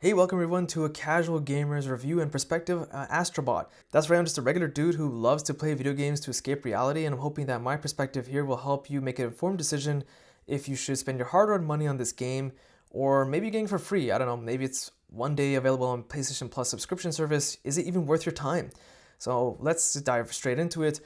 Hey, welcome everyone to a casual gamer's review and perspective, Astrobot. That's right, I'm just a regular dude who loves to play video games to escape reality, and I'm hoping that my perspective here will help you make an informed decision if you should spend your hard-earned money on this game, or maybe you're getting it for free. I don't know, maybe it's one day available on PlayStation Plus subscription service. Is it even worth your time? So let's dive straight into it.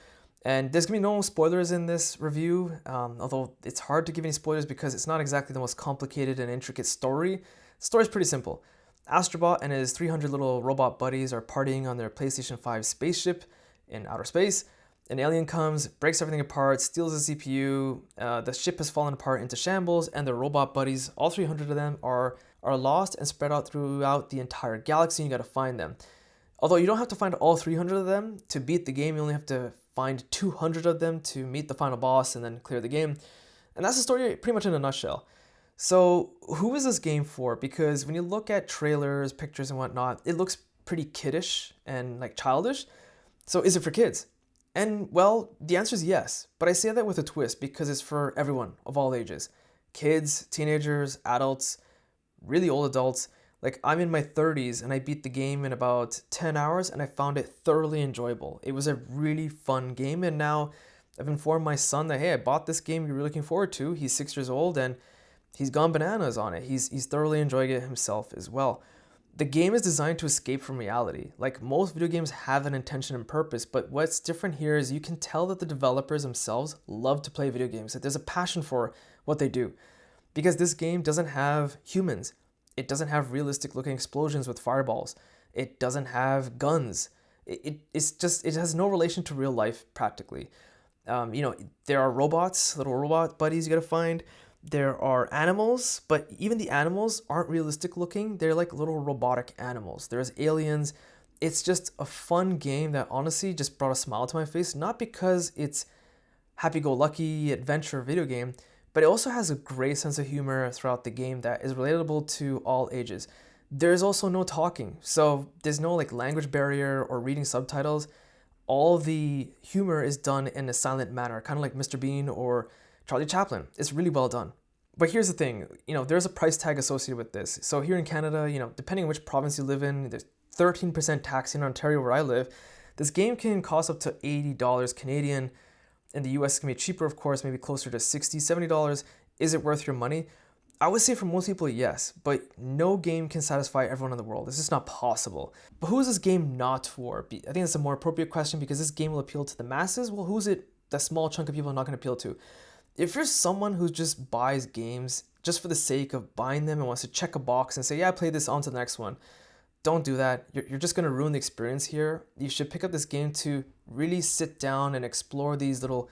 And there's gonna be no spoilers in this review, although it's hard to give any spoilers because it's not exactly the most complicated and intricate story. The story's pretty simple. Astrobot and his 300 little robot buddies are partying on their PlayStation 5 spaceship in outer space. An alien comes, breaks everything apart, steals the CPU, the ship has fallen apart into shambles, and the robot buddies, all 300 of them, are lost and spread out throughout the entire galaxy, and you gotta find them. Although you don't have to find all 300 of them to beat the game, you only have to find 200 of them to meet the final boss and then clear the game. And that's the story pretty much in a nutshell. So who is this game for? Because when you look at trailers, pictures and whatnot, it looks pretty kiddish and like childish. So is it for kids? And well, the answer is yes, but I say that with a twist because it's for everyone of all ages. Kids, teenagers, adults, really old adults. Like I'm in my 30s and I beat the game in about 10 hours and I found it thoroughly enjoyable. It was a really fun game, and now I've informed my son that, hey, I bought this game you're really looking forward to. He's 6 years old and he's gone bananas on it. He's thoroughly enjoying it himself as well. The game is designed to escape from reality. Like most video games have an intention and purpose, but what's different here is you can tell that the developers themselves love to play video games, that there's a passion for what they do. Because this game doesn't have humans. It doesn't have realistic looking explosions with fireballs. It doesn't have guns. It has no relation to real life practically. There are robots, little robot buddies you gotta find. There are animals, but even the animals aren't realistic looking. They're like little robotic animals. There's aliens. It's just a fun game that honestly just brought a smile to my face, not because it's happy-go-lucky adventure video game, but it also has a great sense of humor throughout the game that is relatable to all ages. There's also no talking, so there's no like language barrier or reading subtitles. All the humor is done in a silent manner, kind of like Mr. Bean or Charlie Chaplin. It's really well done. But here's the thing, there's a price tag associated with this. So here in Canada, depending on which province you live in, there's 13% tax in Ontario where I live. This game can cost up to $80 Canadian. In the US, it can be cheaper, of course, maybe closer to $60, $70. Is it worth your money? I would say for most people, yes, but no game can satisfy everyone in the world. It's just not possible. But who is this game not for? I think that's a more appropriate question because this game will appeal to the masses. Well, who's it, that small chunk of people not going to appeal to? If you're someone who just buys games just for the sake of buying them and wants to check a box and say, yeah, I played this, on to the next one, don't do that. You're just going to ruin the experience here. You should pick up this game to really sit down and explore these little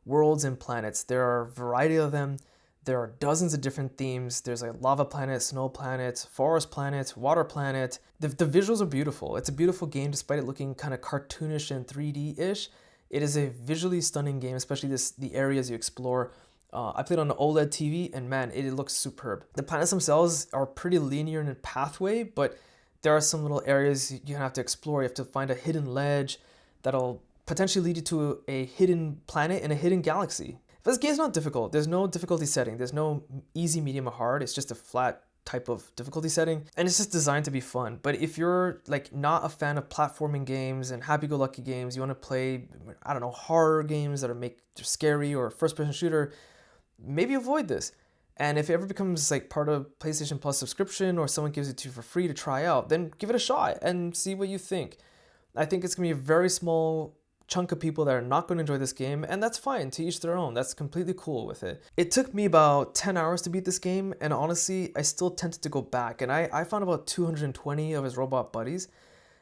worlds and planets. There are a variety of them. There are dozens of different themes. There's a lava planet, snow planet, forest planet, water planet. The visuals are beautiful. It's a beautiful game despite it looking kind of cartoonish and 3D-ish. It is a visually stunning game, especially the areas you explore. I played on an OLED TV, and man, it looks superb. The planets themselves are pretty linear in a pathway, but there are some little areas you have to explore. You have to find a hidden ledge that'll potentially lead you to a hidden planet in a hidden galaxy. But this game's not difficult. There's no difficulty setting. There's no easy, medium, or hard. It's just a flat type of difficulty setting, and it's just designed to be fun. But if you're like not a fan of platforming games and happy-go-lucky games, you want to play, I don't know, horror games that are scary or first-person shooter, maybe avoid this. And if it ever becomes like part of PlayStation Plus subscription or someone gives it to you for free to try out, then give it a shot and see what you think. I think it's gonna be a very small chunk of people that are not going to enjoy this game, and that's fine, to each their own. That's completely cool with it. It took me about 10 hours to beat this game, and honestly, I still tempted to go back, and I found about 220 of his robot buddies.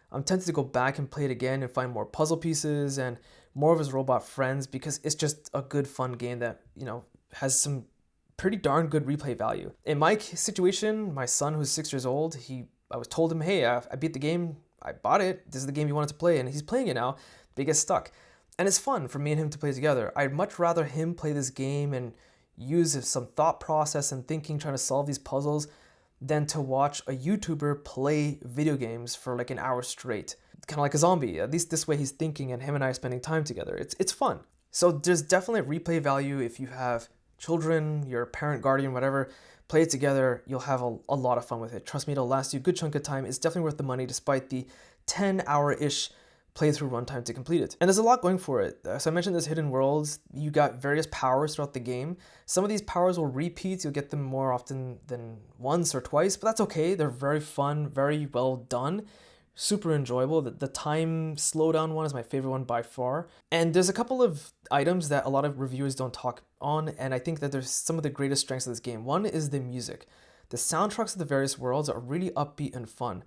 I'm tempted to go back and play it again and find more puzzle pieces and more of his robot friends because it's just a good, fun game that, has some pretty darn good replay value. In my situation, my son, who's 6 years old, I told him, hey, I beat the game, I bought it, this is the game you wanted to play, and he's playing it now. But he gets stuck. And it's fun for me and him to play together. I'd much rather him play this game and use some thought process and thinking trying to solve these puzzles than to watch a YouTuber play video games for like an hour straight. Kind of like a zombie. At least this way he's thinking and him and I are spending time together. It's fun. So there's definitely replay value if you have children, your parent, guardian, whatever, play it together, you'll have a lot of fun with it. Trust me, it'll last you a good chunk of time. It's definitely worth the money despite the 10-hour-ish playthrough runtime to complete it. And there's a lot going for it. So I mentioned there's hidden worlds. You got various powers throughout the game. Some of these powers will repeat. You'll get them more often than once or twice, but that's okay. They're very fun, very well done, super enjoyable. The time slowdown one is my favorite one by far. And there's a couple of items that a lot of reviewers don't talk on, and I think that there's some of the greatest strengths of this game. One is the music. The soundtracks of the various worlds are really upbeat and fun.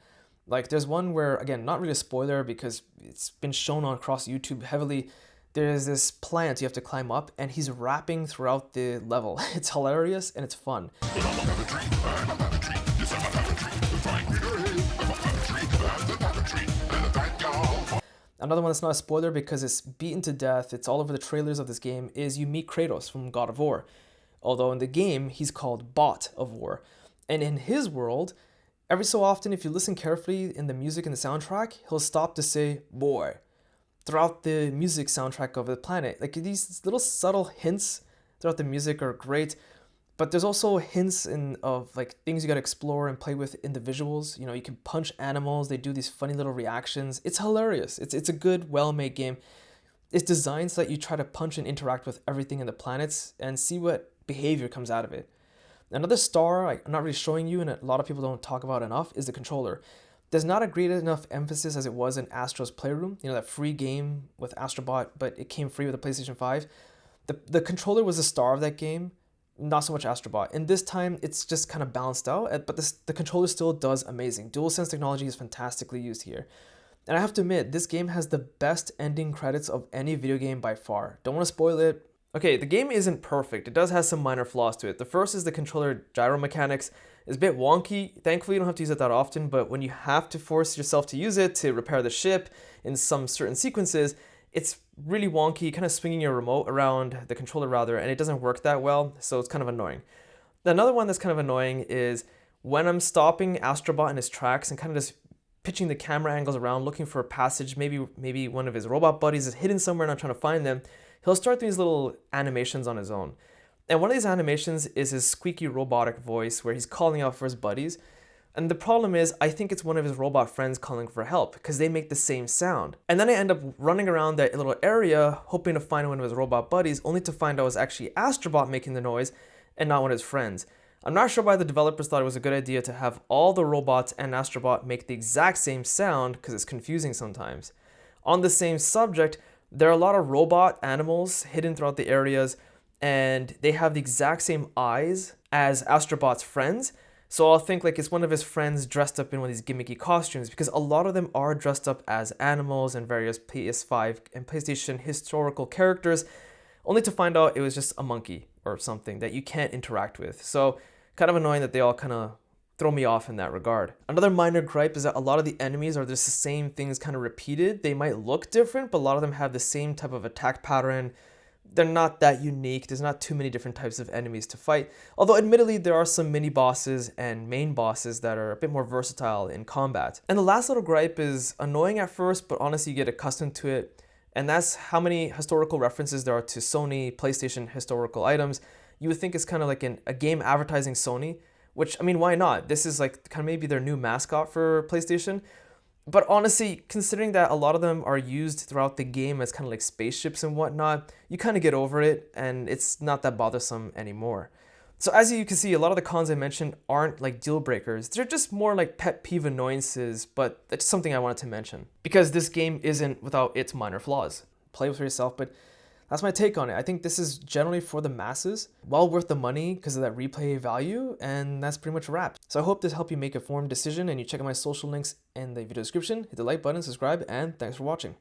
Like there's one where, again, not really a spoiler because it's been shown on across YouTube heavily. There's this plant you have to climb up and he's rapping throughout the level. It's hilarious and it's fun. Another one that's not a spoiler because it's beaten to death, it's all over the trailers of this game, is you meet Kratos from God of War. Although in the game, he's called Bot of War. And in his world, every so often, if you listen carefully in the music and the soundtrack, he'll stop to say, boy, throughout the music soundtrack of the planet. Like these little subtle hints throughout the music are great, but there's also hints of like things you gotta explore and play with in the visuals. You know, you can punch animals, they do these funny little reactions. It's hilarious. It's a good, well-made game. It's designed so that you try to punch and interact with everything in the planets and see what behavior comes out of it. Another star I'm not really showing you and a lot of people don't talk about enough is the controller. There's not a great enough emphasis as it was in Astro's Playroom, you know, that free game with Astrobot, but it came free with the PlayStation 5. The controller was the star of that game, not so much Astrobot. And this time it's just kind of balanced out, but the controller still does amazing. DualSense technology is fantastically used here. And I have to admit, this game has the best ending credits of any video game by far. Don't want to spoil it. Okay, the game isn't perfect. It does have some minor flaws to it. The first is the controller gyro mechanics is a bit wonky. Thankfully, you don't have to use it that often, but when you have to force yourself to use it to repair the ship in some certain sequences, it's really wonky, kind of swinging your remote around the controller rather, and it doesn't work that well, so it's kind of annoying. Another one that's kind of annoying is when I'm stopping Astrobot in his tracks and kind of just pitching the camera angles around, looking for a passage, maybe one of his robot buddies is hidden somewhere and I'm trying to find them, he'll start these little animations on his own. And one of these animations is his squeaky robotic voice where he's calling out for his buddies. And the problem is, I think it's one of his robot friends calling for help because they make the same sound. And then I end up running around that little area hoping to find one of his robot buddies, only to find out it was actually Astrobot making the noise and not one of his friends. I'm not sure why the developers thought it was a good idea to have all the robots and Astrobot make the exact same sound because it's confusing sometimes. On the same subject, there are a lot of robot animals hidden throughout the areas and they have the exact same eyes as Astrobot's friends. So I'll think like it's one of his friends dressed up in one of these gimmicky costumes because a lot of them are dressed up as animals and various PS5 and PlayStation historical characters, only to find out it was just a monkey or something that you can't interact with. So kind of annoying that they all kind of throw me off in that regard. Another minor gripe is that a lot of the enemies are just the same things kind of repeated. They might look different, but a lot of them have the same type of attack pattern. They're not that unique. There's not too many different types of enemies to fight. Although admittedly, there are some mini bosses and main bosses that are a bit more versatile in combat. And the last little gripe is annoying at first, but honestly, you get accustomed to it. And that's how many historical references there are to Sony, PlayStation historical items. You would think it's kind of like a game advertising Sony, which, I mean, why not? This is like kind of maybe their new mascot for PlayStation. But honestly, considering that a lot of them are used throughout the game as kind of like spaceships and whatnot, you kind of get over it and it's not that bothersome anymore. So as you can see, a lot of the cons I mentioned aren't like deal breakers. They're just more like pet peeve annoyances, but that's something I wanted to mention. Because this game isn't without its minor flaws. Play with yourself, but that's my take on it. I think this is generally for the masses, well worth the money because of that replay value, and that's pretty much a wrap. So I hope this helped you make a informed decision and you check out my social links in the video description, hit the like button, subscribe, and thanks for watching.